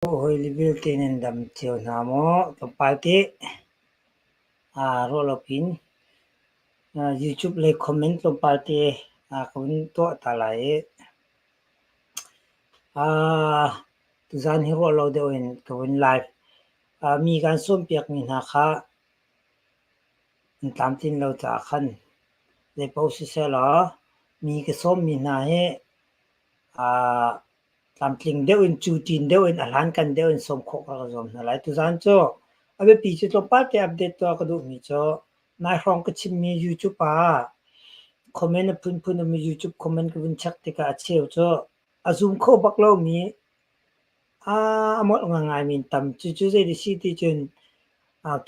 hoi level tenen dam tio namo to party rolopin YouTube le comment to party kun to talai tuzan hero lo de wen kun live mi kan som piak ni na kha tam tin lo cha khan le post se la mi ke som mi na he tam tling de wen chu tin de wen alan kan de wen som kho ka zom na lai tuzan cho abe pi chu to party update to ka du mi cho nai rong ka chim mi YouTube comment pun mi YouTube comment ka win chak te ka acheu cho azum kho bak lo mi amot ngai min tam chu je di si ti chun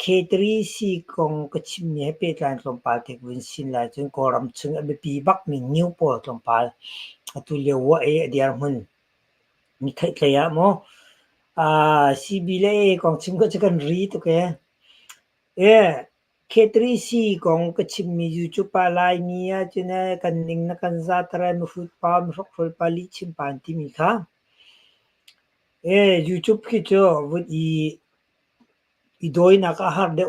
K3C kong ka chim ni pe tlan tlom pal te win sin la chun ko ram chung abe pi bak mi new po tlom pal atu le wa e diar mun mi khai khaya mo CB le kong chim ko chakan ri to ke K3C kong ka chim mi YouTube pa lai mi chuna kan ning na kan za tra mi fut pa mi sok fol pa li chim pan ti mi kha YouTube ki cho wut i doi na ka har de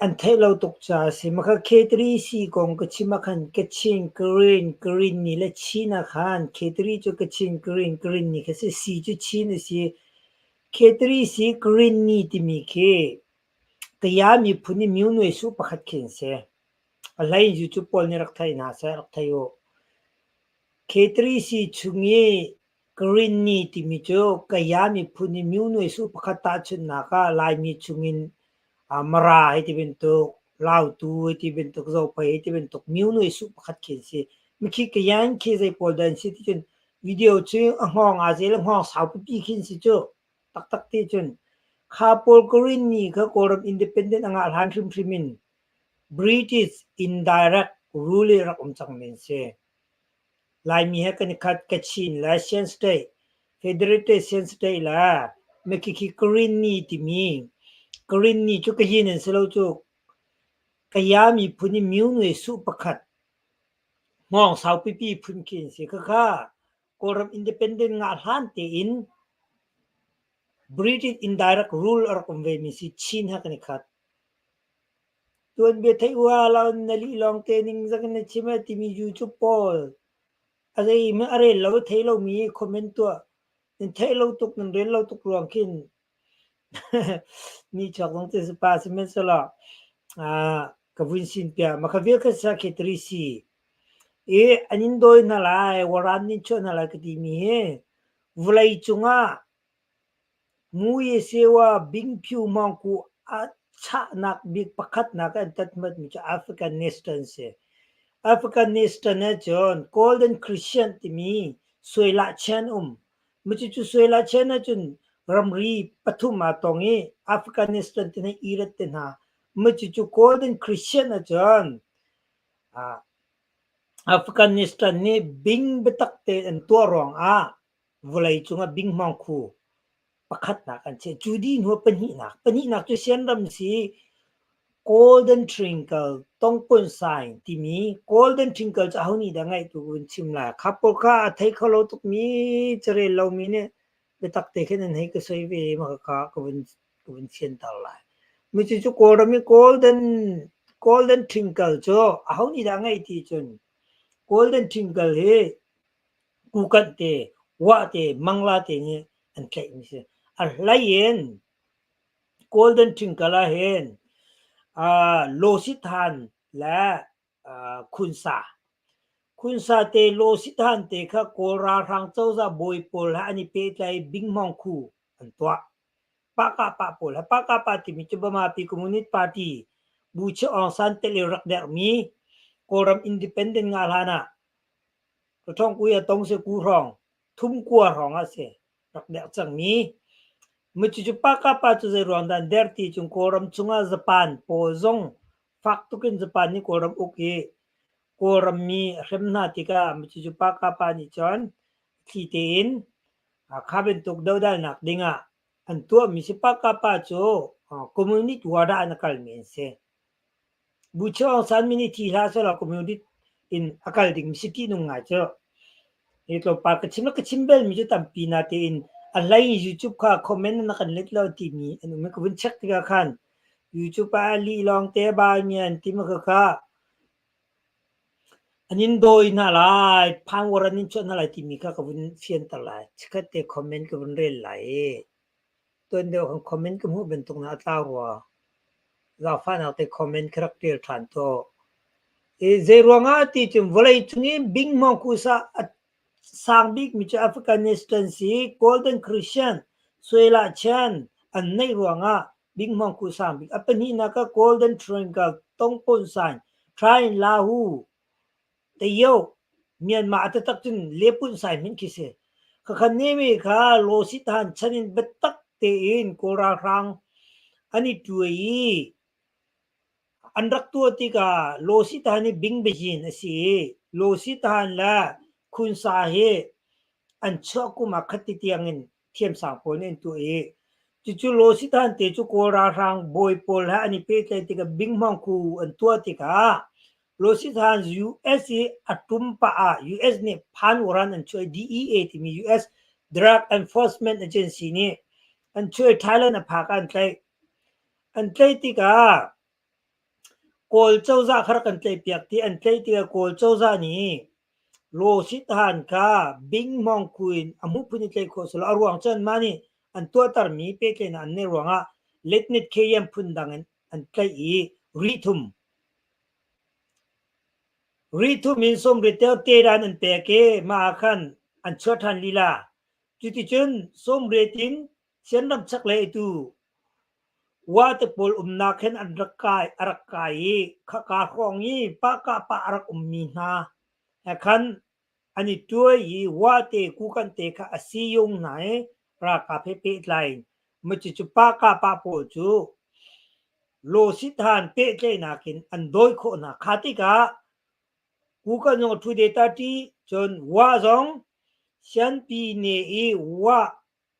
an thai lo tok cha si ma kha K3C kong ka chim khan ka chin green ni le china khan K3 cho ka chin green ni ka si chu chin si K3C green ni ti mi ke kaya mi phuni miu noi su pakhat khin se alai YouTube pol ni rak thai na sa rak thayo K3C chungi green ni ti mi cho kaya mi phuni miu noi su pakhat ta chun na ka lai mi chungin mara ai ti ben to lau tu ti ben to zo pa ti ben to miu noi su pakhat khin se mi ki kayan ki zai pol dan si ti chun video chu hong a je lang hong sau pi khin si cho tak ti chun kha pol green ni kha koram independent anga han trim British indirect rule rak chang men se lai mi ha kan khat kachin la sen state federation state la me ki green ni ti mi green ni chu ka yin se lo chu kaya mi phuni miu noi su pakhat mong sau pi phun kin se kha koram independent nga han te in British indirect rule or konve mi si chin ha kan khat tuan be thai wa la nali long te ning zak na chima ti mi YouTube pol azai me are lo thai lo mi comment to nin thai lo tuk nin ren lo tuk ruang kin ni chak long te pa se men sala ka win sin pia ma ka ve ka sa ke 3C anin doi na lai waran nin cho na la ka ti mi he vulai chunga mu ye sewa bing phu mang ku cha nak big pakhat na ka tatmat mi cha African nation se African nation na chon golden Christian ti mi soila chen mi chu soila chen na chun ramri pathuma tongi African nation ti na irat te na mi chu golden Christian na chon African nation ni bing betak te en to rong vulai chunga bing mang khu pakhat na kan che judi no pani na chu sian ram si golden twinkle tong pun sign ti mi golden twinkle cha honi da ngai tu un chim la khapol kha thai khalo tu mi chre lo mi ne be tak te khen nei ka soi ve ma ka ko un chen ta la mi chu ko ra mi golden twinkle cho honi da ngai ti chun golden twinkle he ku kan te wa te mangla te ni an kai mi se lai yen golden twinkle a henโลสิทานและคุณสาเตโลสิทานเตค่ะโกราทางเจ้าจะบอยปอลอันนี้เปใจบิงมองคูอันตัวปากาปาปอลปากาปาติมิจบมาปีคอมมูนิสต์ปาร์ตี้บูชอองซันเตเลรักเดอร์มีโกรัมอินดิเพนเดนต์งาลานะก็ท่องกุยตงเสกูรองทุ่มกัวรองอาเสรักเดอร์จังมีมิจุปากาปาจุเซรอนดันเดอร์ตีจุงโกรัมจุงอาญี่ปุ่นโพซงฟักตุกินญี่ปุ่นนี่โกรัมโอเคโกรัมมีเข็มนาติกามิจุปากาปานิจอนที่เต็นข้าเป็นตุกดาวดัลนักดิงอันตัวมิสิปากาปาโจคอมมูนิตี้วาดานักลเมนเซบุชองสันมินิทีลาสละคอมมูนิตี้อินอักลดิงมิสิที่นุ่งไงโจ ito pa kachim mi jutam pinatin alai YouTube ka comment na kanlit law timi ano me ko check tiga kan YouTube pa ali long te ba niyan ti makaka anin doi na lai pang waranin chon na lai timi ka kabun fian talai chikate comment kabun rel lai tuan deo kan comment ka mu bentuk na atawa za fa na te comment karakter tan to zeruanga ti chum volai chungi bing mo kusa sang big mi cha Afghanistan si golden Christian suela chan an nei ruanga bing mo ku sang big apani na ka golden triangle tong pon san try lahu te yo Myanmar ta tak chun lepun sai min kise ka khan ne me kha lo si tan chanin betak te in ko ra rang ani tuaiอันรักตัวที่กาโลสิทานี่บิงเบจินสิโลสิทานละคุณสาเหอันเชื่อกุมาคัดติยังเงินเทียมสามคนเองตัวเองจู่ๆโลสิทานเตจุโกรารังบอยโพลฮะอันนี้เป็นใจที่กาบิงมังคูอันตัวที่กาโลสิทาน US อัตุมปะ US เนี่ยพันวรันอันช่วย DEA ที่มี US Drug Enforcement Agency นี่อันช่วยไทยแลนด์พากันใจอันใจที่กาโกลเจ้าซาคากันเตยเปียกที่อันเตยที่โกลเจ้าซานี่โลสิทานกาบิงมองคุยอามุพุนิเตยโคสลอรวงจันมานี่อันตัวตารมีเปเกนอันเนรวงอ่ะเล็ดนิดเคยมพุนดังอันเตยอีริทุมมินสมริเตลเตรันอันเปเกมาคันอันชดทันลีลาจุติจุนสมริตินเสียนรำชักเลยตูว่าแต่ปอลนาเข็นอันรักกายข้ากาของยี่ปากาปารักมีนาแต่คันอันนี้ตัวยี่ว่าแต่กูกันเตะอาศัยยงไหนรักกาเพเปไลน์มันจะจุปากาปาโปจูโลสิทานเปเจนักินอันโดยคนนะขาติกากูกันยงทุเดตาที่จนว่าจงฉันปีนี้ว่า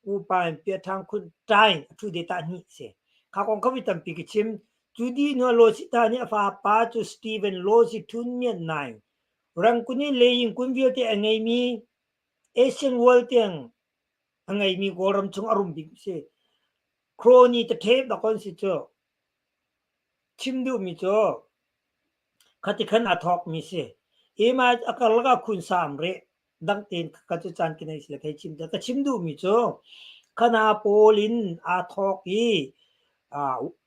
กูไปเปียทางคุณใจทุเดตานี่เสข้าคงเขาวิตัมปีกิชิมจูดีนัวโลสิตานี่ฟ้าป้าจูสตีเวนโลสิทุนเมียนไนรังคุนี่เลยยิงคุณวิวเตอังไงมีเอเชียนเวิลด์เตียงอังไงมีกอรมชงอารมณ์บิเสโครนีตะเทปตะกอนสิเจอชิมดูมิเจอขัดขันอัทอกมิเสเอมาอักลกาคุณสามเรดังเต็นกัจจันกินไอสิเลกชิมแต่ชิมดูมิเจอขณะโปลินอัทอกอี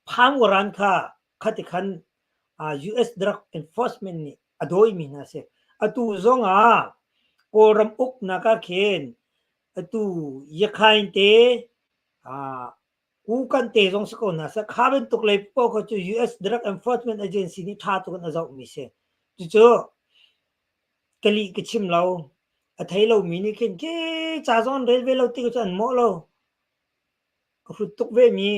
พังวรันค่ะขัดขันUS Drug Enforcement นี่อโดยมีนะเสอตูซงโกรมอุกนักเคนอตูยะคายเตกูกันเตซงสกุลนะสักข้าเป็นตุกเลยพวกเขาจะ US Drug Enforcement Agency นี่ท่าตุกันนะจ๊ะมิเสจู่ๆกะลีกชิมเราไทยเรามีนี่เคนเกจ้าซอนเรลเวเราติกจันหมอเราก็ฟุตตุกเวมี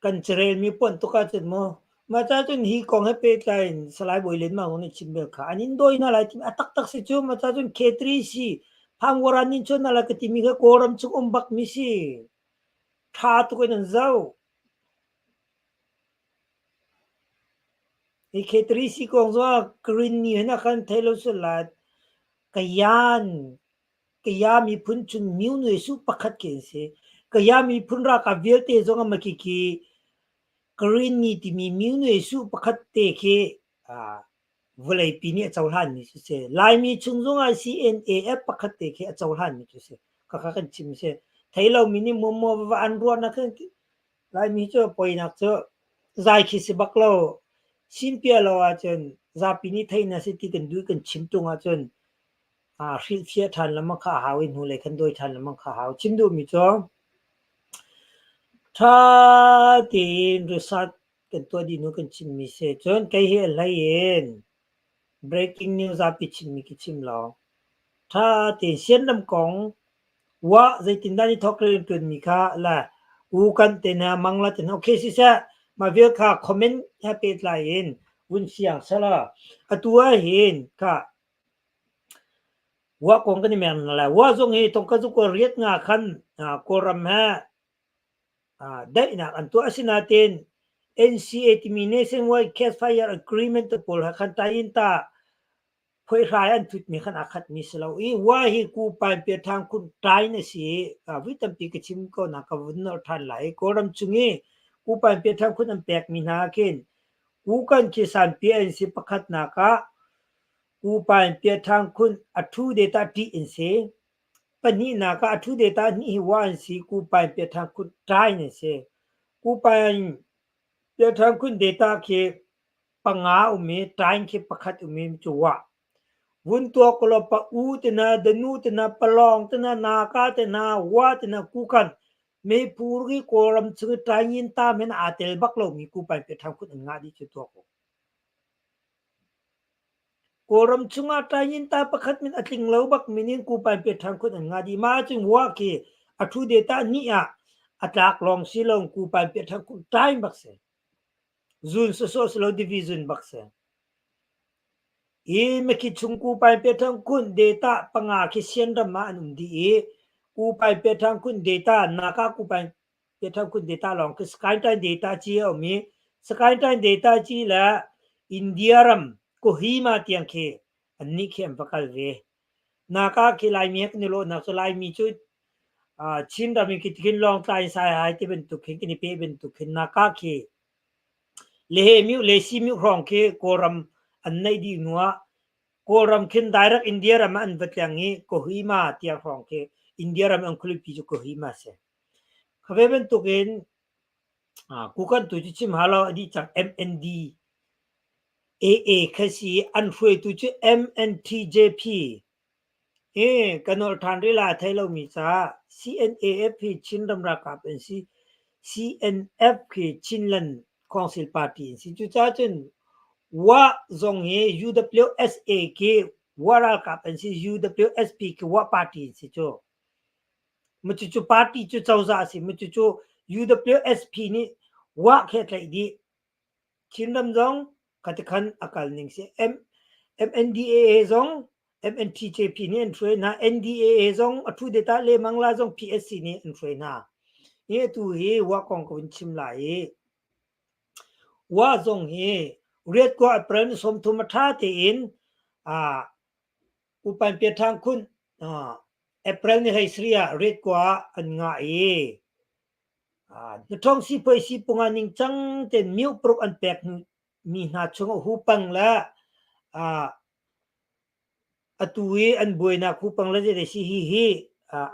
กันเจริญมีป่นตุกาจันหมอมาจ้าจนฮีกองให้เปย์ใจสลายบอยเลนมาคนนี้ชิมเบลค่ะอันนี้โดยน่าไรที่ตักสิจูมาจ้าจนเคทรีซีพังวรานินชนน่าไรก็ที่มีก็โกรมชุกบักมิสิท่าตุกันนั่นเจ้าไอ้เคทรีซีกองว่ากรีนนี่นะคันเทเลสลัดกยานมีพุนชุนมิวหน่วยสุปขัดเกณฑ์เสกยามีพุนรักเวลเตจงมาคิกีกรีนนี่ที่มีมิวหน่วยสุปขัดเตเควลัยปีนี้เจ้าหันนี่เสลายมีชุนจงCNAF ปขัดเตเคเจ้าหันนี่เสก็กันชิมเสไทยเรามีนี่มัวว่าอันรัวนักลายมีเจ้าปอยนักเจ้าใจคิดสิบักเราชิมเปียเราอาจารย์ซาปีนี้ไทยน่ะสิที่กันดูกันชิมตรงอาจารย์ฟิลเฟียทันแล้วมันข้าหาวินหูเลยคันโดยทันแล้วมันข้าหาชิมดูมิจ้าถ้าตีนริษัทกันตัวดีนู้กันชิมมิเสจนใครเห็นอะไรเห็น breaking news อาปิชิมมิกิชิมเราถ้าตีเสียนลำกองว่าใจตินดานี่ทอกเรื่องเกินมิค่ะละอูกันเตนะมังละเตนะโอเคสิเสมาเวลค่ะคอมเมนต์ให้เป็นลายเห็นวุ่นเสียงซะละตัวเห็นค่ะว่าคงกันนี่แม่นละว่าจงเฮตรงกันจุกเรียกงาคันกรมฮะได้นะอันตัวสินาเตน NCA ที่มี Nationwide Campfire Agreement ตัวพลคันตายินตา พวยรายอันทุดมีขนาดขัดมีสลาวอีว่าให้กูไปเปียทางคุณตายนะสิวิตัมปีกชิมก็นักวุ่นนอทันไหลก็รำจุงงี้กูไปเปียทางคุณอันแปลกมีนาเกินกูกันคิสันเปียนสิประคัดนักะกูไปเปียทางคุณอัทุเดตาดีอินเสปนี้นักะอัทุเดตานี่ว่าอินสิกูไปเปียทางคุณตายนะสิกูไปเปียทางคุณเดตาเคปังอาอุเมตายเคประคัดอุเมจัววุนตัวกลปะอูตนะดนูตนะปลองตนะนาคาตนะวาตนะกูกันไม่พูดกี่โคลัมสึกตายินตาเมนอาเตลบักโลมีกูไปไปทำคุณงาดีจุดตัวกูโคลัมสึงอาตายินตาประคัดมินอัติงเลวบักมินินกูไปไปทำคุณงาดีมาจึงว่ากีอัทุเดตานี่อะอัตากลองสิลงกูไปไปทำคุณไทม์บักเซซูนโซโซสโลดิวิซันบักเซไม่คิดชงกูไปเปทางคุณเดต้าปังอาคิเซียนดมาอันดีกูไปเปทางคุณเดต้านักกูไปเปทางคุณเดต้าลองคือสกายไทน์เดต้าจีเอามีสกายไทน์เดต้าจีละอินเดียรัมกูฮีมาเตียงเคอันนี้เข้มพักเวนักคิลายมีกนิโลนักสลายมีจุดชินดามีคิดกินลองตายสายหายที่เป็นตุกขินกินเปเป็นตุกขินนักคิเลมิวเลซิมิวรองเคโกรัมอันไหนดีนัวโกรัมคินไดรักอินเดียรัมอันบัดยังงี้โคฮิมาเตียรองเคอินเดียรัมอันคลุปีจุโคฮิมาเสเขาเป็นตุกินกูกันตุจิมฮาลาดีจาก MND AA คสีอันฟวยตุจิ MNTJP กันอลทันริลาไทยเรามีซา CNAF ชินดำรักกับเป็นซี CNF ชินลันคอนซิลปาร์ตี้สิจุจ้าจนว่าจงเฮ UWSA queว่ารักกับเป็นสิ UWSP queว่าปาร์ตี้สิโจมันจุปาร์ตี้จุเจ้าจ้าสิมันจุ UWSP นี่ว่าแค่ไหนดีชินดำจงกัดขันอากาศหนึ่งสิ MNDAA จง MNTJP นี่อันช่วยนะ NDAA จงอัทุเดต้าเลมังลาจง PSC นี่อันช่วยนะนี่ตัวเฮว่าของคนชิมไหลว่าจงเฮเรียกว่าเปรนสมทุมท่าเตียนอุปนิทางคุณเอเปรนให้เสียเรียกว่าอันง่ายท้องสิไปสิปงานิงจังเต็นมิวปรุกอันแปกมีหน้าชงหูปังละอตุยอันบวยนักหูปังละจะได้สิฮี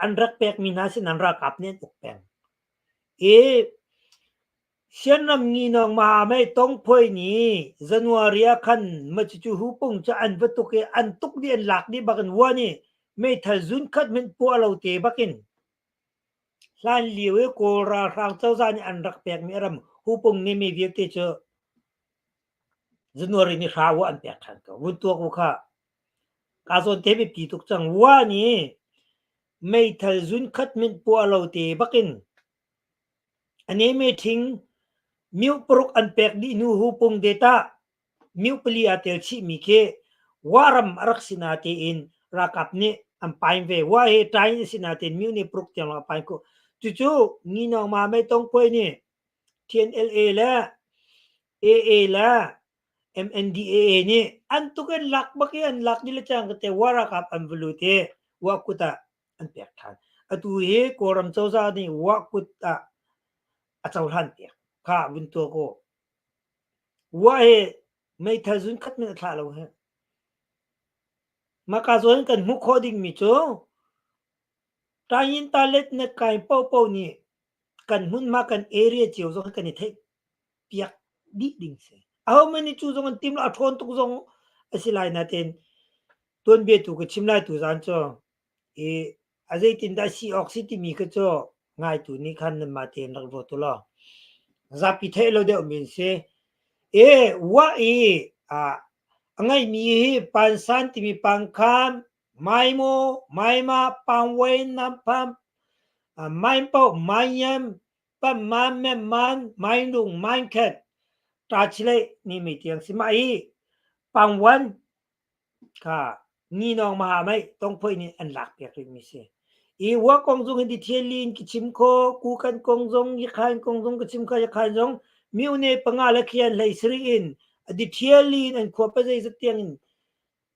อันรักแปกมีหน้าสินันรักอับเนี่ยตกแปงเช่นนั้นงี้น้องมาไม่ต้องพูดนี่จันวารีขันมาจู่หูปงจะอันวัตถุเกอันตุกเดียนหลักนี่บักันว่านี่ไม่ทันจุนขัดมันปัวเราเตะบักินหลานเลี้ยวโกราทางเจ้าจานอันรักแปลกมีรำหูปงนี่ไม่เวียดเตะเจอจันวารีนี่ข้าวอันแปลกขันก็วุ้นตัวกูค่ะกาส่วนเทปปีตุกจังว่านี่ไม่ทันจุนขัดมันปัวเราเตะบักินอันนี้ไม่ทิ้งมิวปรุกอันเป็กดีนูหูปงเดต้ามิวปลีอาเตลชิมิเควารัมรักสินาเตอินรักอับเนอันไปเวว่าเฮตายสินาเตนมิวนี่ปรุกเตียงเราไปก็จู่ๆงี้น้องมาไม่ต้องไปนี่ TNLA ละ AA ละ MNDAA นี่อันตุกันหลักบักยันหลักนี่ละจังก็แต่ว่ารักอับอันบลูเตว่ากุตาอันเป็กทันอตุเฮโกรัมเจ้าซานี่ว่ากุตาอัจฉริยะเตียข้าวินตัวก็ว่าไม่ทันจุนขัดไม่ทันเราเหรอมาการส่วนกันมุขดิ้งมิโชตายินตาเล็ดเนกายเป้าเป้านี่กันหุ่นมากันเอเรียเจียวจงกันนี่เทเปียกดิดิ้งเสเอาไม่นี่จูจงกันทีมละทอนตุกจงสิไลน์นั่นเองตัวเบียตุกชิมไลตุจันจ้ออาจจะตินดาซีออกซิติมีก็จ้ง่ายตัวนี้ขันนมาเทนรักรตัวละจับพิเทโลเดอมินเซว่าไงมีปันสันที่มีปังคามไม่โมไม่มาปังเวนน้ำพัมไม่เป้าไม่ยำปัมมันแม่มันไม่ลุงไม่แคทตาชิเลนี่มีเตียงสิมาปังวันค่ะนี่น้องมาไม่ต้องพูดนี่อันหลักเปียกเลยมิเซว่ากงจงที่เทียลินกิชิมโคกูกันกงจงยี่ขันกงจงกิชิมโคยี่ขันจงมิวเนปังอาเลเคียนเลยสรีอินอดีเทียลินอันขวบไปใจสเตียง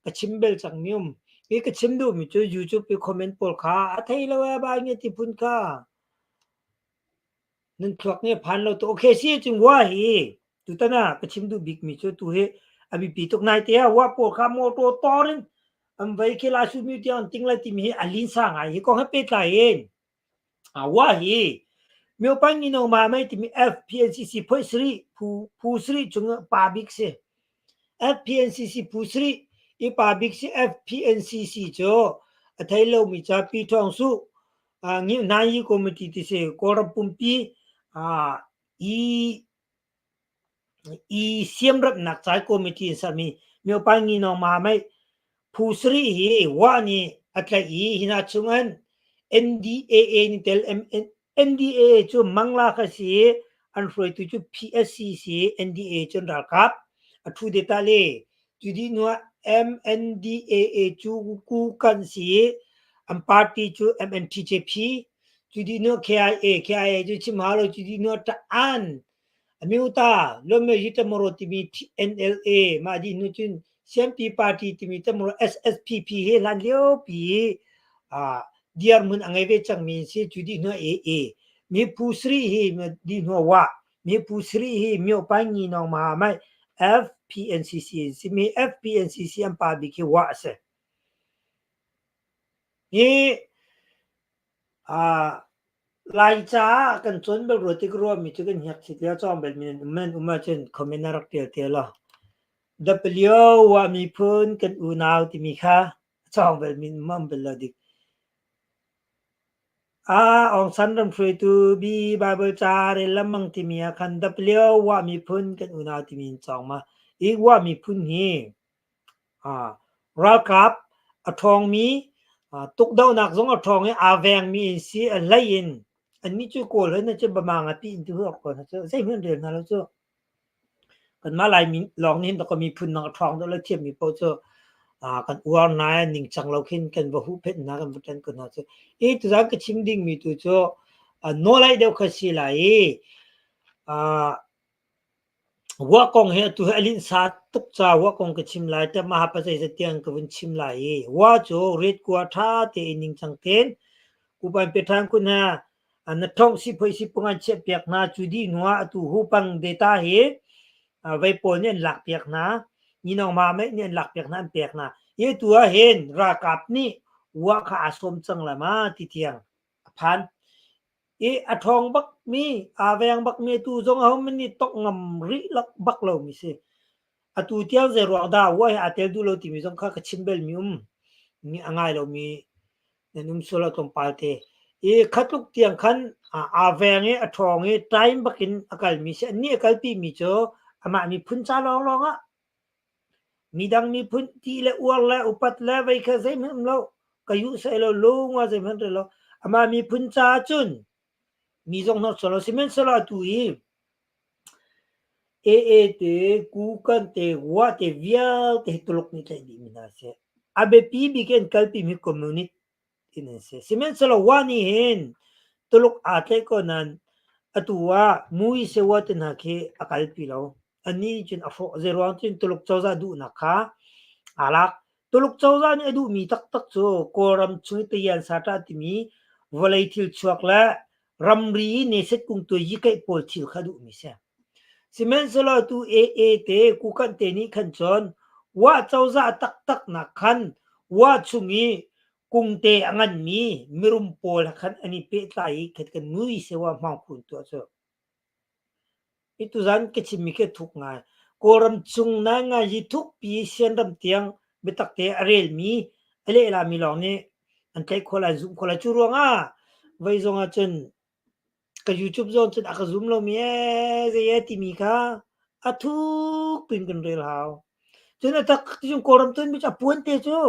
กระชิมเบลจังมิมอีกระชิมดูมิจู YouTube ไปคอมเมนต์ปอลค่าอะไทยละว่าบางเนี่ยที่พุ่นค่านั่นคลักเนี่ยพันเราตัวโอเคสิจึงว่าฮีตุตนะกระชิมดูบิ๊กมิจูตัวเฮอบิปีตกนายเตียว่าปอลค่าโมโตตอรินอันไว้เคลาชูมิวเตียนติงละติมีอลินซ่าไงฮีก็ให้เป็ดไลเองว่าฮีมีโอปังนี่น้องมาไม่ติมี FPNCC พูดสรีผู้สรีจงปาบิกเซ FPNCC ผู้สรีอีปาบิกเซ FPNCC จ้ะไทยเรามีจ้าปีทองสู้งี้นายคอมมิตี้ที่เสกอร์ปุ่มปีอีเสียมรับนักใจคอมมิตี้สามีมีโอปังนี่น้องมาไม่ผู้สรีว่านี่อะไรหินาชงอัน NDAA นี่เทล NDAA จูมังลาคสีอันฟรอยตูจู PSCC NDA จนรักครับทุเดตาเลจูดีนัว MNDAA จูกูกันสีอันปาร์ตี้จู MNTJP จูดีนัว KIA จูชิมฮาโลจูดีนัวตาอันมิวตาลมยิตมรติมี NLA มาดีนุจุน CMP ปาร์ตี้ติมีตมร SSPP เฮลันเลียวปีdiar mun angai ve chang min se chudi no a mi pusri hi di no wa mi pusri hi mi opangi no ma mai FPNCC si mi FPNCC am pa bi ki wa se ni lai cha kan chon bel ro ti gro mi chu kan hyak chi ya chom bel min men uma chen comment na rak te la w wa mi phun kan u naw ti mi kha chom bel min mam bel la dikองสันรำฟรีตูบีบาเบลจาเรลมังติมีอาคันดับเลียวว่ามีพุ่นกันอุณาติมีนจองมาอีกว่ามีพุ่นนี้รักครับอทองมีตุกดาวนักสงอทองให้อาแวงมีสีอะไรยินอันนี้จู่โกลเลยนะจะประมาณปีอินทุกคนนะเจ้าใช่เพื่อนเดินนะแล้วเจ้ากันมาลายมีลองนี้แต่ก็มีพุ่นนักทองแล้วเทียมมีโปเจ้ากันอ้วนนายนิ่งจังเราขึ้นกันว่าหูเพชรนะกันบุตรกันนะเจ้าตัวนั้นก็ชิมดิ้งมีตัวเจ้าโนไลเดียวก็สิไลว่ากองเฮตัวอลินซาตุกจ้าว่ากองก็ชิมไลแต่มหาปัจจัยสเตียงก็วันชิมไลว่าโจเรดกว่าท่าเตนิ่งจังเทนกูไปเป็นทางคุณฮะนักท่องสิบสิบปงอันเช็ดเปียกนาจุดีนัวตัวหูปังเดต้าเฮไว้ปนเนี่ยหลักเปียกนะนี่น้องมาไม่เนี่ยหลักเปียกนั้นเปียกนะยี่ตัวเห็นรากับนี่ว่าข้าสมจังละมาติเทียงพันอทองบักมีแวงบักมีตูจงเอามันนี่ตกงำริลักบักเรามิเสตูเที่ยวเจรอดาว่าเที่ยวดูเราที่มีจงข้าก็ชิมเบลมีมีง่ายเรามีนุ่มสุราตรงปาเตขัดลุกเตียงขันแวงทองไตม์บักินอากาศมีเสนี่อากาศปีมีเจอมามีพุ่นจ้าลองมีดังมีพุ่นที่เละอ้วนและอุปัตและไว้แค่ใช่ไหมเราก็ยุ่งใส่เราลงว่าใช่ไหมเรามามีพุ่นจ้าจุนมีจงนักสโลสิเมนสลาตุยเตกูกันเตวัวเตวิอาเตตุลกนิทัยดีมินาเสเบปีบิเกนคัลปีมีคอมมูนิตี้นั่นเสสิเมนสลาวานี่เห็นตุลกอาเทก็นั้นตัวมุยเสวะตินักเฮอคัลปีเราอันนี้จนเจรวันจนตุลกเจ้าจะดูนะคะลักตุลกเจ้าจะนี่ดูมีตักโจโครัมชุยเตียนสาตาติมีวลัยทิลชวกละรัมรีเนเซตกุงตัวยิ่งไกปอลทิลขาดูมิเสสิเมนสลาตูเตกูกันเตนี่ขันจอนว่าเจ้าจะตักนักขันว่าชุงีกุงเตอังันมีมิรุมปอลขันอันนี้เปตายขัดกันนุยเสวะมังคุนตัวเจ้าitu zan ke chimike thuk nga koram chung na nga yi thuk pi sian ram tiang betak te arel mi ele la mi long ne an kai khola zoom khola chu ro nga vai zonga chen ka youtube zone chen aka zoom lo mi ze ye ti mi kha a thuk pin kan rel haw chen atak chung koram chen mi cha puan te chu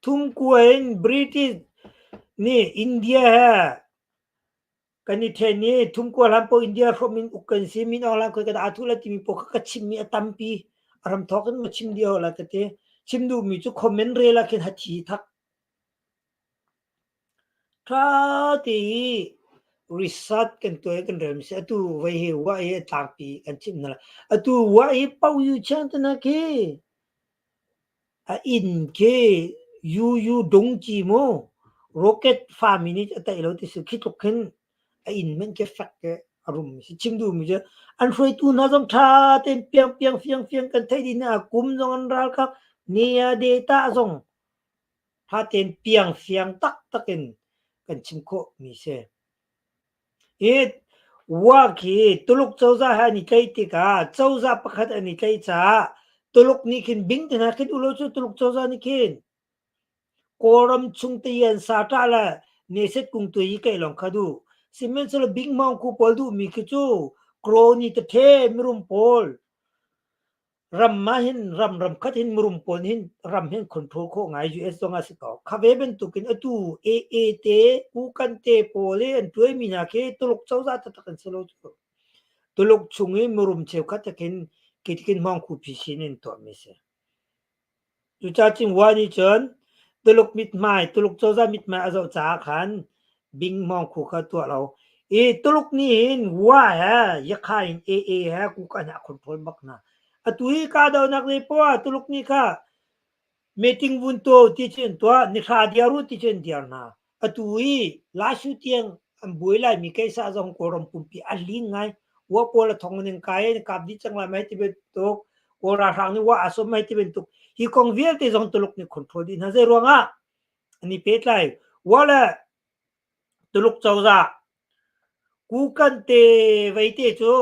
thum kuain british ni india haกันนี่เทนี่ทุ่มกว่าลำโพอินเดียพรมินอุกันซีมินอลังคุยกันอาทุลติมีปกก็ชิมมีตัมปีอารมณ์ทอกันมาชิมเดียวละก็เตชิมดูมีจุคอมเมนต์เรละกันหัดชีทักท้าตี research kan to kan rem se tu vai he wa e tak pi kan chim na atu wa e pau yu chang ta na ke a in ke yu dong ji mo rocket family ta ilo ti su ki to ken a in men ke fak ke arum si chim du mi je an hroi tu na jong tha ten piang piang fiang kan thai din a kum jong an ral kha nia data jong tha ten piang fiang tak takin kan chim kho mi se e wa ki tuluk chawza ha ni kai ti ka chawza pakhat ani kai cha tuluk ni kin bing te na kin ulo chu tuluk chawza ni kin koram chung te yan sa ta la ne set kung tu yi kai long khadu simen solo bing mang ku pol du mi ki chu kroni te the mirum pol ram ma hin ram khat hin murum pol hin ram hin control ko ngai us zonga si ko khabe ben tu kin atu a te ku kan te pole an tuai mi na ke tuluk chawza ta kan selo chu tuluk chungi murum cheu khat kin kitkin mang ku pisinin to mi se tu cha ching wani chon tuluk mit mai tuluk chawza mit mai azo cha khan bing mang ku kha to lo e tuluk ni hin wa ha ya khain a ha ku kan a control bak na atui ka daw nak ni po tuluk ni kha meeting bun to ti chen to ni kha diaru ti chen diar na atui la shu tiang am boi lai mi kai sa jong korom pumpi a lin ngai wa pol thong ning kai kap di chang la mai ti be to ko ra sang ni wa asom mai ti ben tu hi kong vial te jong tuluk ni control din ha ze ronga ani pet lai wala tuluk chawza ku kan te vai te chu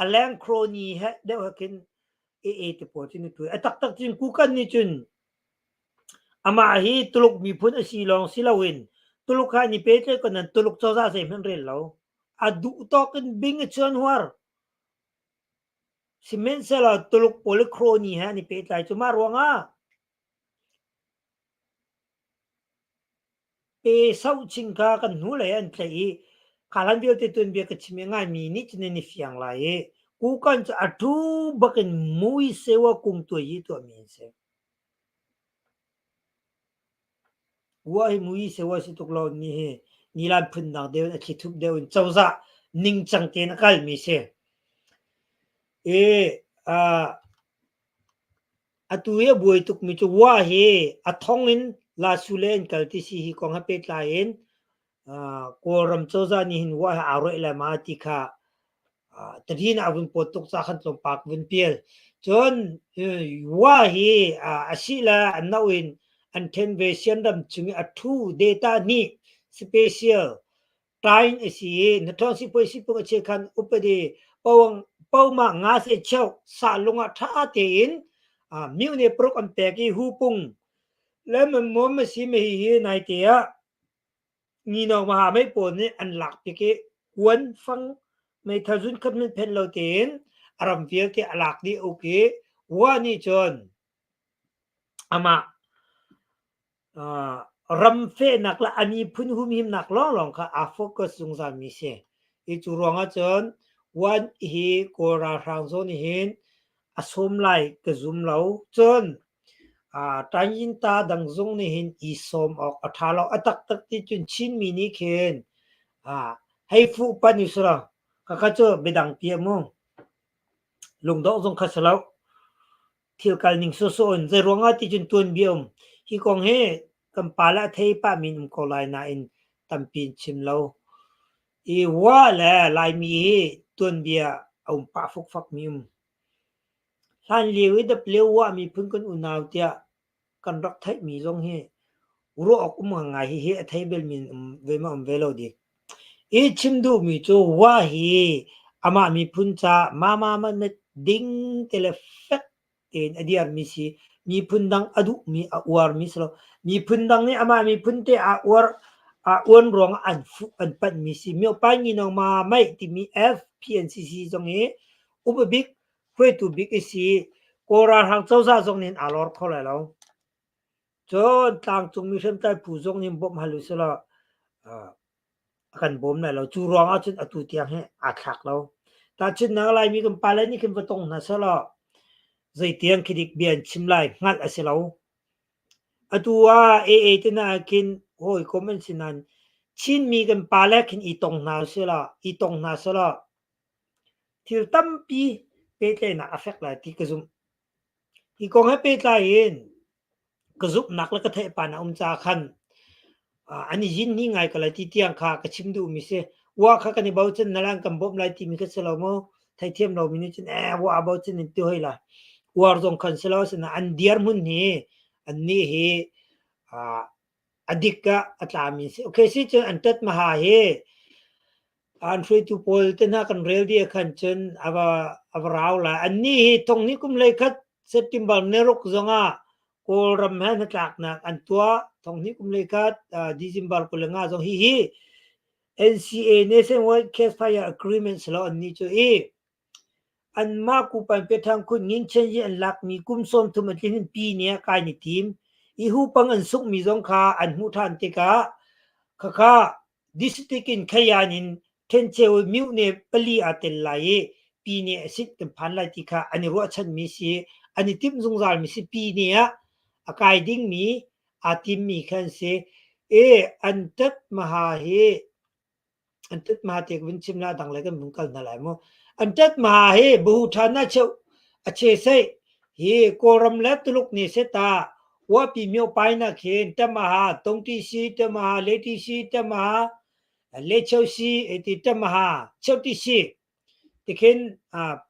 alang crony ha de kin e te po chin tu atak tak chin ku kan ni chun ama hi tuluk mi phun a silong silawin tuluk ha ni pe che kon tuluk chawza se men rel lo adu to kin bing chon war simen sela tuluk polychrony ha ni pe tai chu ma ronga pe sau ching ka kan nu le an thlei kalan bial te tun bia ka chime ngai mi ni chine ni fiang la e ku kan cha atu bakin mui sewa kum to yi to mi se wa hi mui sewa si tuk lo ni he ni lan phun dang de a chi thup de un chawza ning chang te na kal mi se e a atu ye buai tuk mi chu wa he a thong in la sulen kal ti si hi kong ha pe tla en ko ram chawza ni hin wa a ro ila ma ti kha tadhin avun potuk sa khan tlong pak vun piel chon wa hi asila anawin an ten ve siandam chungi athu data ni special time asi na thong si poi si pung che khan upade pawang pawma nga se chau sa lunga tha te in miu ne prok am pe ki hu pung lem mom si me hi nai te a ni no ma mai pon ni an lak pe ke kwan phang mai thajun khat min phen lo ten aram vial te alak ni okay wa ni chon ama ram fe nak la ani phun hum him nak long long kha a focus sung za mi se i chu ronga chon wan hi ko ra rang zo ni hin asom lai ke zum lo chon tangin ta dang zong ni hin i som ok athalo atak tak ti chun chin mi ni khen hay fu pan isra ka ka cho bedang pia mo lung do zong kha salo thil kal ning so so on ze ronga ti chun tun biom hi kong he kam pala thei pa min ko lai na in tampin chim lo i wa la lai mi tun bia au pa fuk fak mi han liwi da pleu wa mi phun kun unaw tia kan rak thai mi zong he uro ok ngai hi thai bel min ve ma velo di e chim du mi chu wa hi ama mi phun cha ma me ding tele fek en adiar mi si mi phun dang adu mi war mi slo mi phun dang ni ama mi phun te war on rong an fu an pan mi si mi pa ni no ma mai ti mi f pncc zong e uba big kwe tu big si ko ra hang chau sa zong nin alor khol la lo chon tang chung mi sem tai pu zong nim bom halu sala kan bom na lo chu rong a chun atu tiang he a thak lo ta chin na lai mi kam pa lai ni kim tong na sala zai tiang khidik bian chim lai ngal asilo atua te na kin hoi komen sinan ชินมีกันปาแลกินอีตงนาเสละอีตงนาเสละที่ตั้มปีเป็ดเลยนะ affect เลยที่กระซุมอีกองให้เป็ดเลยเองกระซุบหนักแล้วก็เทปานะจาคันอันนี้ยินนี่ไงก็เลยที่เตียงคากระชิมดูมิเสว่าข้ากันในบ่าวจันนั่งกันบ่มไล่ที่มีก็สลามไทยเทียมเรามีนี่จันว่าบ่าวจันนี่ตัวให้ละว่าตรงกันสลาวสนะอันเดียร์มุนนี่อันนี้เฮอดีตก็อัตรามิเสโอเคสิจันอันตัดมาหาเฮอันช่วยทุพอลต์นะกันเรียลดีขันจันอาวราวละอันนี้ตรงนี้กุมเลยคัดเซปติมบอลเนรกจงอ่ะโคลรัมแมนจากนักอันตัวตรงนี้กุมเลยคัดดิซิมบอลกุลงาจงฮี NCA Nationwide Campfire Agreement สละอันนี้จะอันมากูไปเป็นทางคุณยิงเช่นยี่อันหลักมีกุมส้มทุมันที่ปีเนี้ยกายในทีมอีหูปังอันสุกมีจงคาอันหูทานติกาค่ะดิสติกินขยานินเทนเชวมิวเนปลีอาเตลไลปีเนี้ยสิกันพันไลติกาอันนี้รู้ชันมีสิอันนี้ทิมจงจาลมีสิปีเนี้ยอากายดิ้งมีอาทิมมีคันเสอันตัดมหาเฮอันตัดมหาเทกวินชิมนาดังเลยกันมุงกันนั่นแหละมั้งอันตัดมหาเฮบูชานาเชวอเชเซเฮโกรัมเลตุลุกเนเสตาว่าปีเมียวไปนะเคนตมหาตรงที่สีตมหาเลที่สีตมหาเลเชวสีติตมหาเชวที่สีที่เคน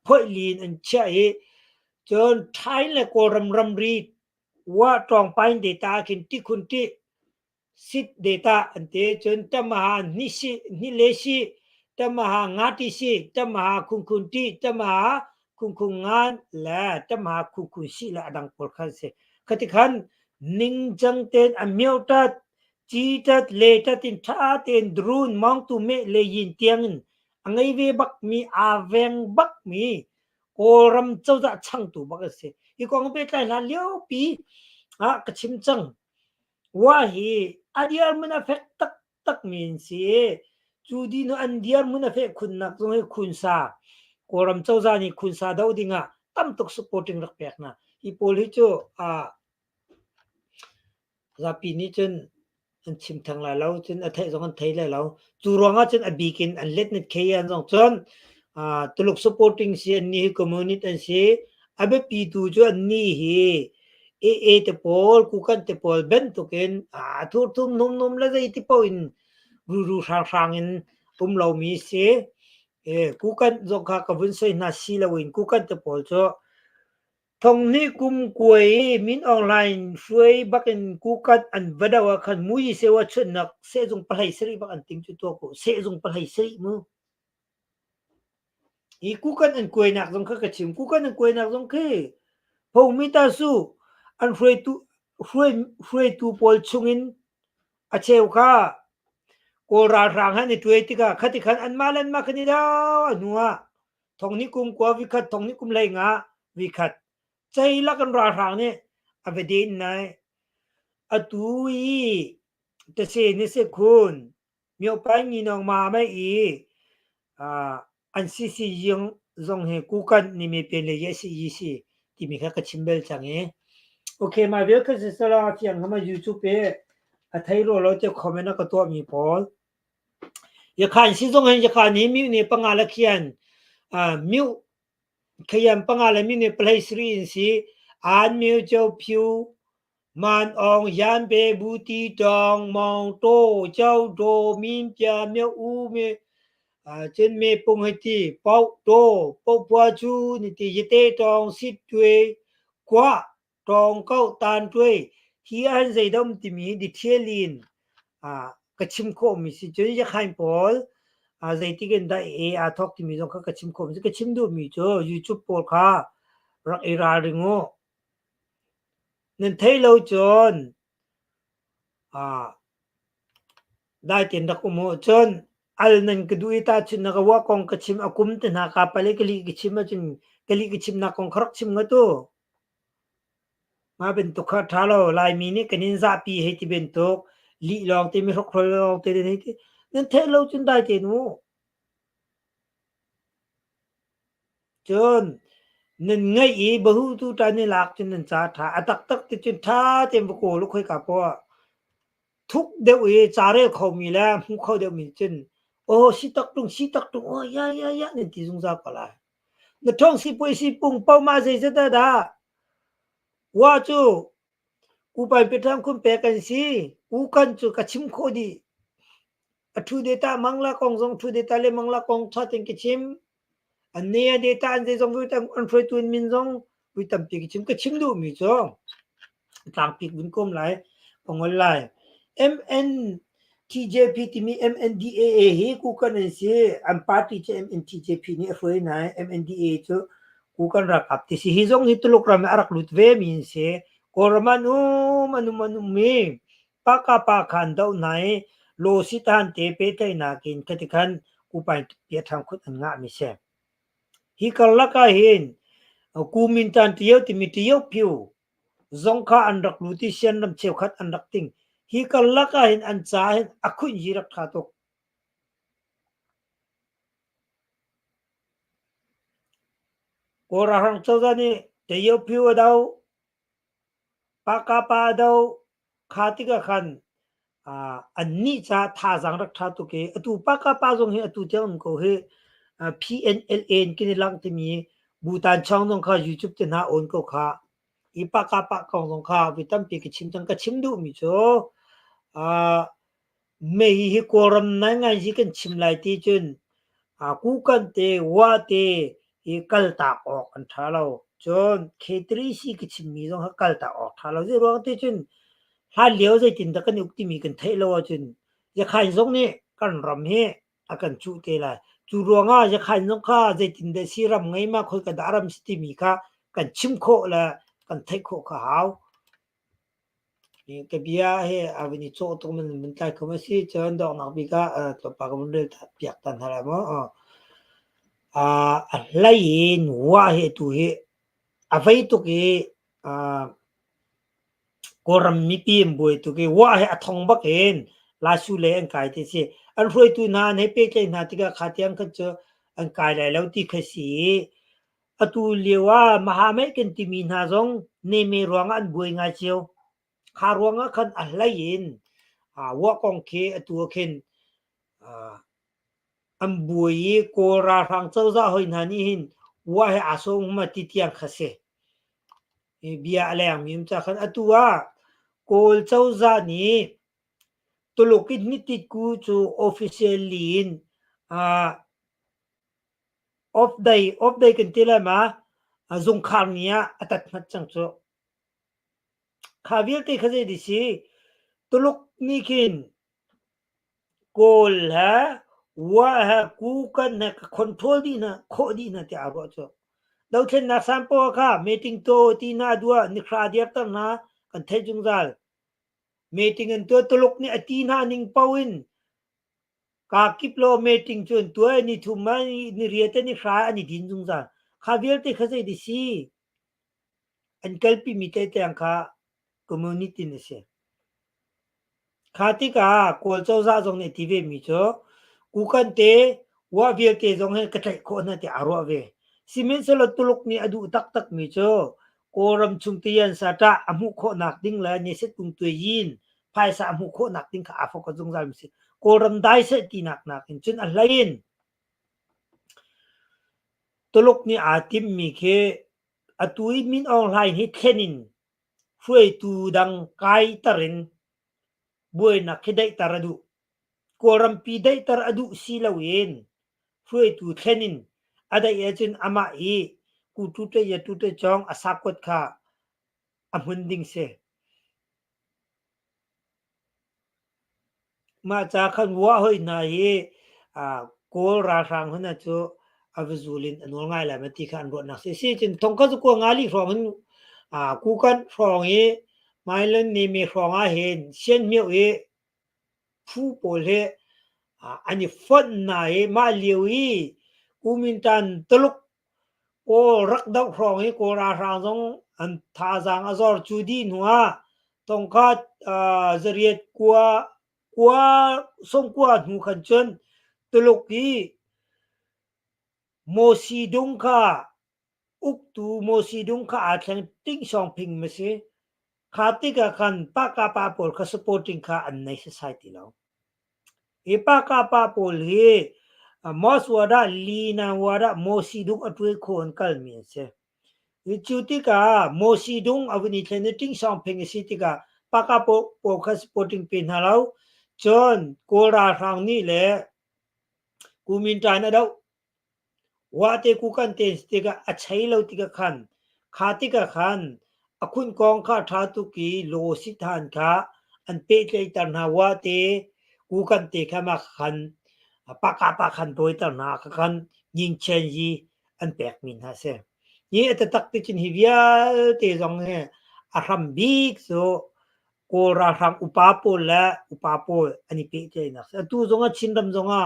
พ่อลีนอันเชเอจนท้ายเลยโกรัมรัมรีว่าตรองไปเดต้าเคนที่คุณที่สิทธิ์เดต้าอันเตจนตมหานิสินิเลสีตมหางาติสีตมหาคุณที่ตมหาคุณงานและตมหาคุณสีและดังปอลคันเสขติขันนิงจังเตนอเมียวตัดจีตัดเลตัดอินท่าเตนดรูนมองตุเมเลยินเตียงอังไงเวบักมีอาเวงบักมีโอรัมเจ้าจะช่างตัวบักเสอีกองเป็นไรล่ะเลี้ยวปีกระชิมจังว่าเฮอันเดียร์มันเอฟเฟกตักมีนสิจูดีโนอันเดียร์มันเอฟเฟกคุณนักตรงให้คุณซาโอรัมเจ้าจะนี่คุณซาดาวดิงะตั้มตุกสปอร์ติ้งรักเปียกนะอีโพลิโจราปีนี้จนอันชิมทางแล้วจนอันไทยสองอันไทยแล้วจูรองจนอบีกินอันเล็ดนิดเคยันสองจนตุลุก supporting เสียนี่ community อันเสียอาเบปีตูจนนี่เฮเตปอลกูกันเตปอลเบนตุกินทุ่มนุ่มแล้วจะอีติปออินรูช่างอินเรามีเสียกูกันจงข้ากับวินเซนัสซีละวินกูกันเตปอลจ้ะทงนี้กุมกวยมินออนไลน์ช่วยบักอินกูกัดอันวดาวขันมุยเสวะชนักเสจงปลายสรีบักอันติงจุดตัวกูเสจงปลายสรีมึงอีกูกัดอันกวยนักจงข้ากระชิมกูกัดอันกวยนักจงคือพงมิตาสูอันช่วยตูปอลชงอินอาเชวข้าโกราร่างให้ในตัวติกาขัดขันอันมาเล่นมาคันนี้ดาวนัวทงนี้กุมกว่าวิคัดทงนี้กุมเลยงาวิคัดใจลักันราร่างเนี่ยอเวดินนายอตุยแต่เสนี่เสคุณมีอภัยมีน้องมาไม่อีอันซียังจงให้กูกันนี่มีเป็นเลยยี่สิที่มีแค่กระชิมเบลจังเอโอเคมาเวลก็จะสละที่ยังทำมา YouTube เอไทยเราจะคอมเมนต์ก็ตัวมีพออย่าขันสิจงให้อย่าขันนี้มิวนี่ปังอะไรเขียนมิวขยันปังอะไรมิวนี่ play 3 สิอ่านมิวเจ้าผิวมันอองยันเปบูตีตองมองโตเจ้าโดมินเปียเมียวอูเมเจนเมปงให้ตีเป้าโตเป้าปัวจูนี่ตีเยเตตองสิตวยกว่าตองเก้าตานด้วยที่อันใจดำที่มีดิเทลินกระชิมโคมิสิจนจะขันพอลใจที่กันได้ทอกที่มีตรงกระชิมโคมิสิกระชิมดูมีจ้ะ YouTube พอลค่ะรักราริงโอนั่นเทเลจนได้เต็นดักอุโมจนอัลนันกดูอิตาชินนักว่าคงกชิมอากุมตินหากาปเลกลีกชิมจนกลีกชิมนักคงครักชิมกตัวมาเป็นตุกท้าเราลายมีนี่กันนินซาปีให้ที่เป็นตุกลีลองเตมีรักครอยลองเตได้ที่นั่นเทเลจนได้เต็นูจนนั่นไงอีบหูตูตานี่หลักจนนั่นจ้าท่าตักติดจนท่าเต็มบุโกลุกให้กับว่า ทุกเดียวจาเรเขามีแล้วมุเขาเดียวมีจนโอ้สิตักตุงโอ้ยะนี่ที่สงสารก็ละ那ท้องสิปุยสิปุงเป้ามาใจจะได้ดาว่าจูกูไปไปทำคุณแปกันสิกูกันจูกะชิมโคดีทุเดต้ามังละกองซงทุเดต้าเลมังละกองชาติงกิชิมอันนี้เดต้าอันเดซงวิตัมอันเฟรตุนมินซงวิตัมปีกิชิมกะชิมดูมีจงต่างปีกบุญกลมไหลปงวันไหล MN TJP ที่มี MNDAA เฮกูกันสิอันปาร์ตี้จะ MNTJP นี่เฟยไหน MNDAA จูกูกันรักอับที่สิฮิซงฮิตลุกรามอารักลุดเวมินเสกอรมนุมีปากาปาคันดาวไหนโลสิตันเตเปไตนากินคติคันกูไปเปียทางคุดอันงะมิเสฮิกัลลักาเห็นกูมินตันเตียวที่มีเตียวผิวซงข้าอันรักลุติเซียนนำเชวขัดอันรักติงฮิกัลลักาเห็นอันจ่าเห็นอคุนจิรักขาตกโอราหังเจ้าจานี่เตียวผิวดาวปากาปาดาวขาติกาขันอันนี้จะท่าสังรักษาตุเกอตุปากาปาจงเฮอตุเจ้าอุนโกเฮPNLN กินลังที่มีบูตันช่องตรงข้า YouTube จะน่าโอนก็ข้าอีปากาปากองตรงข้าวิตัมปีกชิมตังก็ชิมดูมิโซไม่ฮิโกรัมนั่งไงสิกันชิมไลที่จนกูกันเตว่าเตอีกัลตาออกอันท่าเราจนเคตรีสิกชิมมีตรงกัลตาออกท่าเราจะร้องที่จนถ้าเลี้ยวใจจินตะกันอุกติมีกันเทลวจนจะขายตรงนี้กันรำเฮอากันจูเตลาจูรวงจะขายตรงข้าใจจินเดสิรำไงมาคุยกันดารำสติมีข้ากันชิมโคละกันเทโคข้าวนี่ก็เบียเฮอาวินิโชตรงมันใกล้เข้ามาสิเจอดอกนักบิกาตัวปากมันเดือดเปียกตันอะไรมั้งอะไรนว่าเฮตุเฮอะไรตุเกกรมมีปีมบุยตุเกว่าให้อทองบักเอ็นลาชูเลอันกายที่สิอันรวยตุนานให้เปใจนาติกาขาดยังกันเจออันกายแล้วที่ขสีอตุเลียวว่ามหาเมกันติมีนาจงเนเมรวงอันบุยงาเชียวคารวงคันอะไรยินว่ากองเคอตัวเข็นอันบุยโกราทางเจ้าจะหอยนานี่หินว่าให้อาสงมาติเตียงขสีเบียอะไรอย่างมีมจากขันอตัวโกลเจ้าจานี่ตุลกิดนิติกูจูออฟฟิเชียลลีนออฟไดกันทีละมาจงคาร์เนียอัตัดมัดจังโซข้าวิลที่เขาจะดิสิตุลกนี่กินโกลฮะว่าฮะกูกันนะคอนโทรลดีนะโคดีนะที่อาร์โซเราเช่นนักสัมปะค่ะมีติ้งโตตีน่าดัวนิคราเดียร์ตั้งนะกันเทจุงซัลมีติ้งอันตัวตุลกนี่อตีน่านิ่งปาวินกากิปโลมีติ้งจนตัวนี่ทุ่มมานี่เรียตนี่คราอันนี้ดินจุงซัลข้าวิลที่เขาจะดิสิอันกัลปีมิเตเตอังคาคอมมูนิตี้นี่เสียข้าที่กาโกลเจ้าซาจงเนี่ยทีวีมิโซกูกันเตว่าวิลเตจงให้กระจายคนนั่นที่อารวาเวสิเมนสลตุลกนี่อดูตักมิโซโกรัมชุงเตียนสาตาอมุโคนักดิ้งละเนี่ยเสตุงตัวยินภายสาอมุโคนักดิ้งข้าอาฟกจงซามิสิโกรัมได้เสตีนักจนอะไรยินตุลกนี่อาทิมมีเคอตุยมินออนไลน์ฮิตเทนินช่วยตูดังไกตารินบุยนักคิดได้ตาระดูโกรัมปีได้ตาระดูสิลาเวนช่วยตูเทนินada yajin ama e ku tute ya tute jong asakot kha amunding se ma cha khan wa hoi na ye ko ra rang hna chu avzulin anol ngai la mati khan ro na se chin thong ka ko ngali rong hin ku kan rong e mai len ni mi rong a hen chen miu e phu pol he ani fon na e ma liu e kumintan telukโอรักดอกครองให้โกราชางทรงอันทาจางอซอร์จูดีนัวตรงกัดจริยกัวส่งกัวหูขันจนตลกดีโมซีดุงค่ะอุกตูโมซีดุงค่ะอาจจะติ้งสองพิงมาสิ khatika khan pa pol ka supporting ka an nei society lo e pa pol he mos wada lina wada mosi duk atwe khon kal mi se chutika mosi dung avni thene ting song pheng sitika paka po ka supporting pin halau chon kora rang ni le kumin ta na dau wate ku kan ten stiga achai lo tika khan khatika khan akun kong kha tha tu ki lo si than kha an pe tlei tar na wate ku kan te kha ma khan pa khan toi tar na khan yin chen yi an pek min ha se ye ta tak ti chin hi via te jong he a ram big so ko ra ram upapo la upapo ani pe tlei na tu zonga chin ram zonga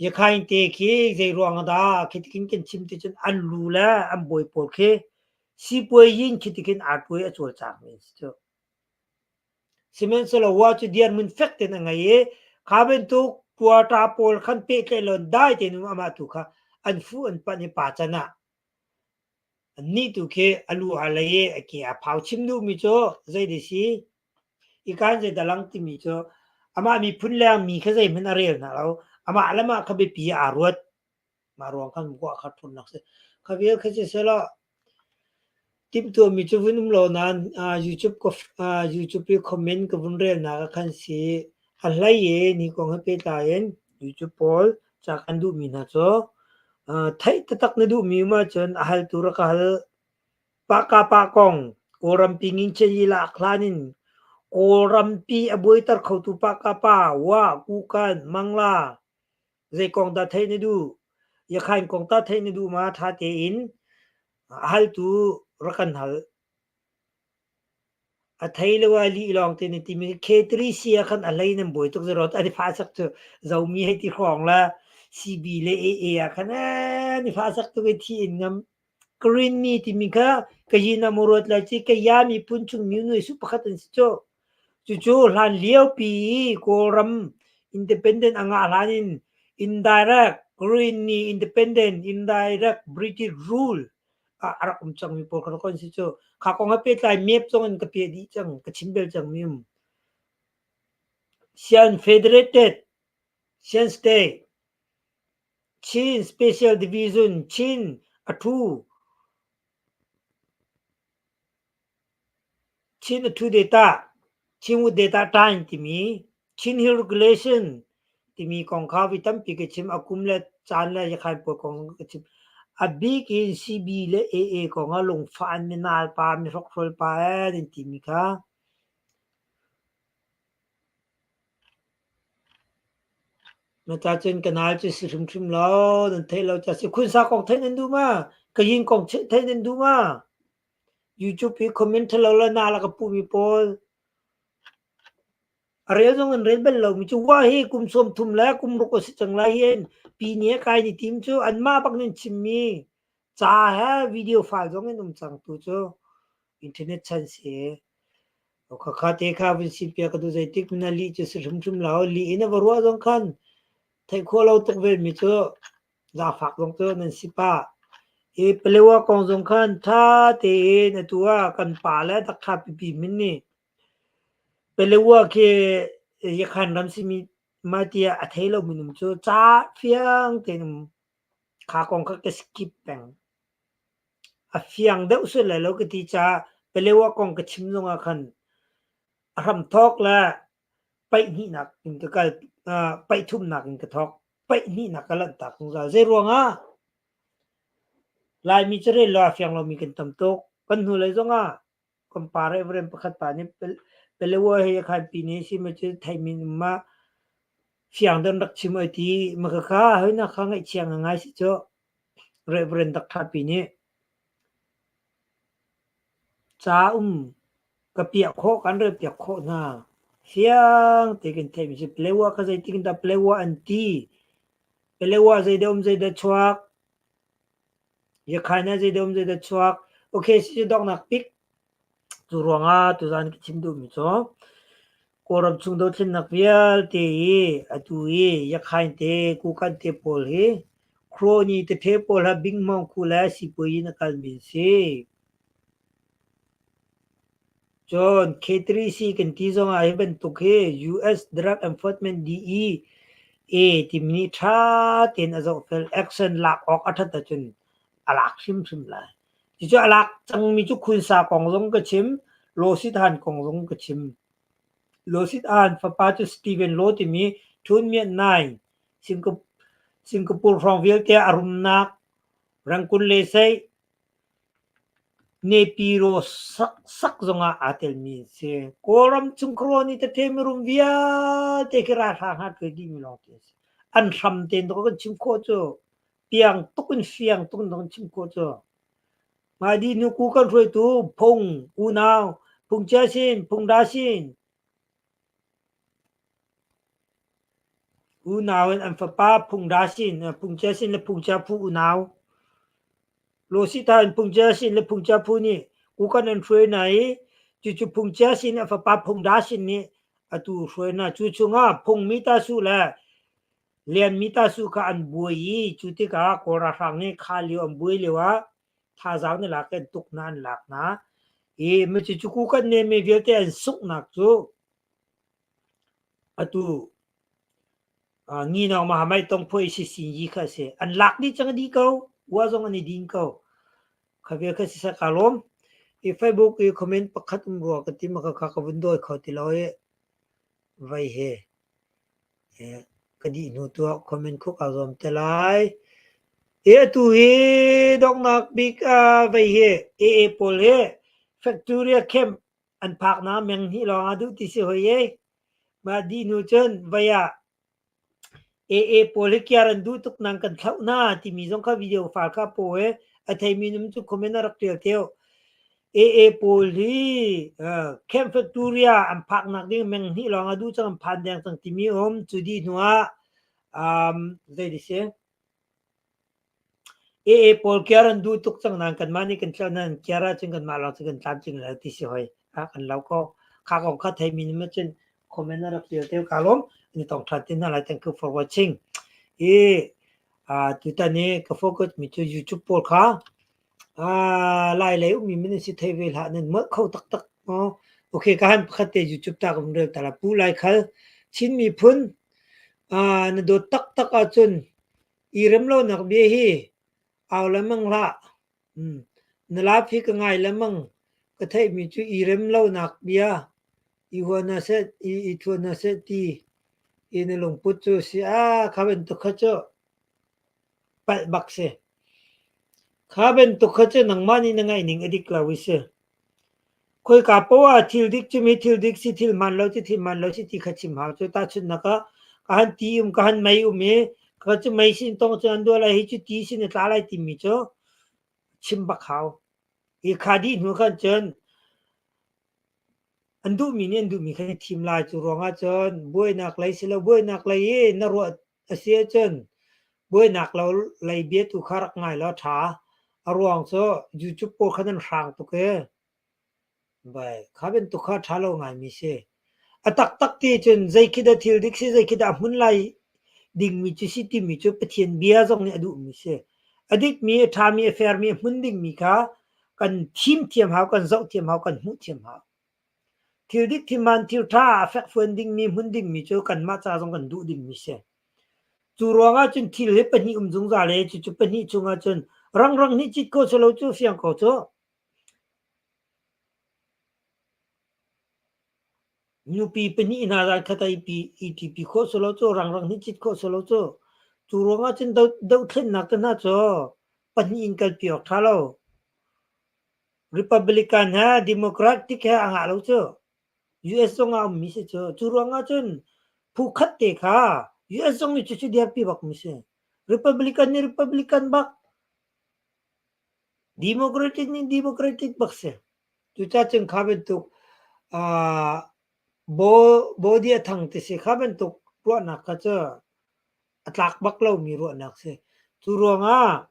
ye khain te khi ze ruang da khitikin ken chim te chen an lu la am boi por khe si poi yin khitikin art poi a chol chak min so simen solo wa chu dian mun fek te na ngai khaben tu quarta pol khan pe ke lon dai te nu ama tu kha an fu an pa ni pa chana ni tu khe alu alaye ke a phau chim nu mi cho zai de si i kan je dalang ti mi cho ama mi phun lang mi kha zai men arel na lo ama alama kha be pi a ruat ma rong kan ko khat phun nak se kha be kha se sela tim to mi chu vunum lo nan youtube ko youtube pe comment ko vun rel na khan si a lai ye ni ko ha pe ta yen youtube pol cha kan du mi na cho thai ta tak na du mi ma chon a hal tur ka hal pa kong koram pingin che yi la khlanin koram pi aboi tar khau tu pa wa ku kan mangla zai kong da thai ne du ya khain kong ta thai ne du ma tha te in hal tu rakan hal a thai le wa li long te ni ti mi khetri sia khan alai nam boi tok zero ani pha sak tu zau mi he ti khong la cb le a khan ni pha sak tu ke thi in ngam green mi ti mi kha ka yin amorot la chi ka ya mi pun chung mi nu su pakhat an cho chu hlan liao pi ko ram independent anga halanin indirect green ni independent indirect british rule arak chang mi por kon si cho kha ko nga pe tai map chong an ka pe di chang ka chimbel chang mim sian federated sian state chin special division chin athu chin athu data chin with data time ti mi chin hill regulation ti mi kong kha vi tam pi ke chim akum le chan le ya khai por kong ke chim a big in cb le a ko nga long fan mi nal pa mi rok rol pa din ti mi kha nó ta trên canal chứ sử dụng phim lo nên thấy lo cha sẽ khuyên sao còn thấy nên đúng mà cái gì còn thấy nên đúng mà youtube पे comment lo la na la ka pu mi pol are jong en rebel lo mi chu wa hi kum som thum la kum ro ko si chang la yen pi ne kai ni tim chu an ma pak nin chim mi cha ha video file jong en um chang tu chu internet chan se o kha kha te kha bin si pya ka du zai tik na li chu sử dụng phim lo li ina warwa jong khan thai kho lo tok ve mi chu za phak jong chu nen si pa e pelewa kong jong khan tha te na tua kan pa la ta kha pi min ni pelewa ke ye khan ram si mi ma tia a thelo minum chu cha fiang te num kha kong ka ke skip peng a fiang de usul la lo ke ti cha pelewa kong ka chim jong a khan ram thok la pai ni nak in ka kal pai thum nak in ka thok pai ni nak ka lan ta kong za ze ruanga lai mi chere lo fiang lo mi kan tam tok kan hu le zonga compare vrem pakhat pa ni pelewa he khan pi ni si ma che thai min ma fiang dan rak chim ai ti ma kha kha he na kha ngai chiang ngai si cho reverend dak tha pi ni cha ka pia kho kan re pia kho na fiang te kan thai mi si pelewa ka zai ti kan da pelewa an ti pelewa zai da chuak ye khana zai da chuak okay si dok nak pik tu ruanga tu zan ki chim du mi cho koram chung do thin nak vial te atu ya khain te ku kan te pol he kroni te the pol ha bing mong ku la si po yin kal min se John K3C กันที่ซองไอ้เป็นตุกเฮ US Drug Enforcement DE ทีมนี้ถ้าเต็นอาจจะเป็นแอคชั่นหลักออกอัฐตะจนอลักชิมเลยที่จะอลักจังมีจุคุณสากองลงกระชิมโลสิทานกองลงกระชิมโลสิทานฟ้าป้าจุสตีเวนโลที่มีทุนเมียนนายสิงคโปร์ฟรองเวลเตอรุมนักรังกุลเลเซเนปิโรสักจงอาเตลมีเซโครัมจุงโครนี่ตะเทมรุมวิอาเตกิราทางฮัดเวดีมิลองเตสอันทำเต็นตัวกันชิมโคโจเปียงตุกันเฟียงตุกันต้องชิมโคโจมาดีนุกูกันรวยตูพงอูนาวพงเจสินพงดาสินอูนาวอันฟ้าป้าพงดาสินพงเจสินและพงจาพูอูนาวโลสิทานพงเจสินและพงจาพูนี่กูกันอันรวยไหนจู่ๆพงเจสินฟ้าป้าพงดาสินนี่อตูรวยนะจู่ๆงาพงมิตาสุแลเลียนมิตาสุka an buai chu ti ka kora sang ne khali am buai lewa tha jaw ne la ken tuk nan lak na me chu ku kan ne me velte an suk nak chu atu ngi na ma mai tong phoi si sin yi kha se an lak ni chang di ko wa jong ani din ko kha ve kha si sa kalom Facebook comment pakhat ro ka ti ma ka window kha ti loe vai he kadi nu tu comment ko ka zom te lai tu he dong nak big vai he pol he factory kem an phak na meng hi lo adu ti se hoye ma di nu chen vaya pol he kyaran du tuk nang kan thau na ti mi jong kha video fal kha po he a thai mi num chu comment rak tel teo pol hi kem factory an phak nak ding meng hi lo adu chang phan dang tang ti mi om chu di nuwa they say pol kyaran du tuk chang nang kan mani kan chal nan kyara chang kan malo chang kan tam chang la ti si hoi kan lau ko kha ko kha thai min ma chen comment ra pil te kalom ni tong that tin na la thank you for watching tu ta ne ka focus mi chu YouTube pol kha lai le mi min si thai vel ha nan ma khau tak tak okay ka han kha te YouTube ta kom re ta la pu lai khal chin mi phun na do tak tak a chun i rem lo nak be hiเอาละมั่งละนลาพิกง่ายละมั่งก็ไทยมีจุอีเรมเล่าหนักเบียอีหัวนาเซอีทัวนาเซตีอีนลงปุจจุสิข้าเป็นตุขเจ้าไปบักเสข้าเป็นตุขเจ้าหนังมันนี่นังไงนิงอดีกลาวิเสคุยกับปัวทิลดิกจุมีทิลดิกสิทิลมันเราจะทิลมันเราสิที่ขัดชิมหาจุตาชุนนักการตีการไม่ก็จะไม่สิต้องจะอันดูอะไรให้จุดที่สิเนี่ยตาอะไรติมิจ้ะชิมบักเขาอีคดีหนูกันจนอันดูมีเนี่ยอันดูมีแค่ทีมลายจุรองอาจนบวยนักไหลสิละบวยนักไหลนรวดเสียจนบวยนักเราไหลเบียตุขารักง่ายแล้วท้าอรวงโซยูจุปโปขันร่างตุกไปข้าเป็นตุขาท้าเราง่ายมิเสตักที่จนใจคิดทิลดิกสิใจคิดหุ่นไหลดิ่งมีจุสิติมีจุปะเทียนเบียจงเนี่ยดูมิเสอดีตมีทามีเฟรมีหุ่นดิ่งมีค่ะกันทีมเทียมหากันเจ้าเทียมหากันหุ่นเทียมหาทิวดิกทิมันทิวท่าแฟกฟันดิ่งมีหุ่นดิ่งมีจุกันมาจ้าจงกันดูดิ่งมิเสจูรวงอาจนทิลเฮปนี่จงจาเลยจุปนี่จงอาจนรังนี่จิตโคสโลจูเฟียงโคโจนูปีปนี่นาราคตายปีทีปีโคสโลจูรังนี่จิตโคสโลจูจูรวงอาจนดาวเทนนักนะโจปนี่อินกัลปีออกท่าโลRepublican ha Democratic ha ang alo cho US song ang mi se cho churuanga chun phukhat te kha US song ni chu dia pi bak mi se Republican ni Republican bak Democratic ni Democratic bak se chu cha chung kha ben tu bo dia thang te se kha ben tu ro na ka cha atlak bak lo mi ro nak se churuanga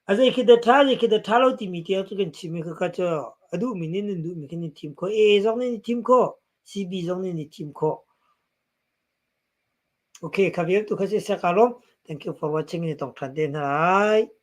azai khida thalo ti mi tia chu kan chimi ka cha adu minin ndu mi kin team ko zong ni team ko cb zong ni team ko okay khavier tu khase sa kalom thank you for watching ni tong than den hai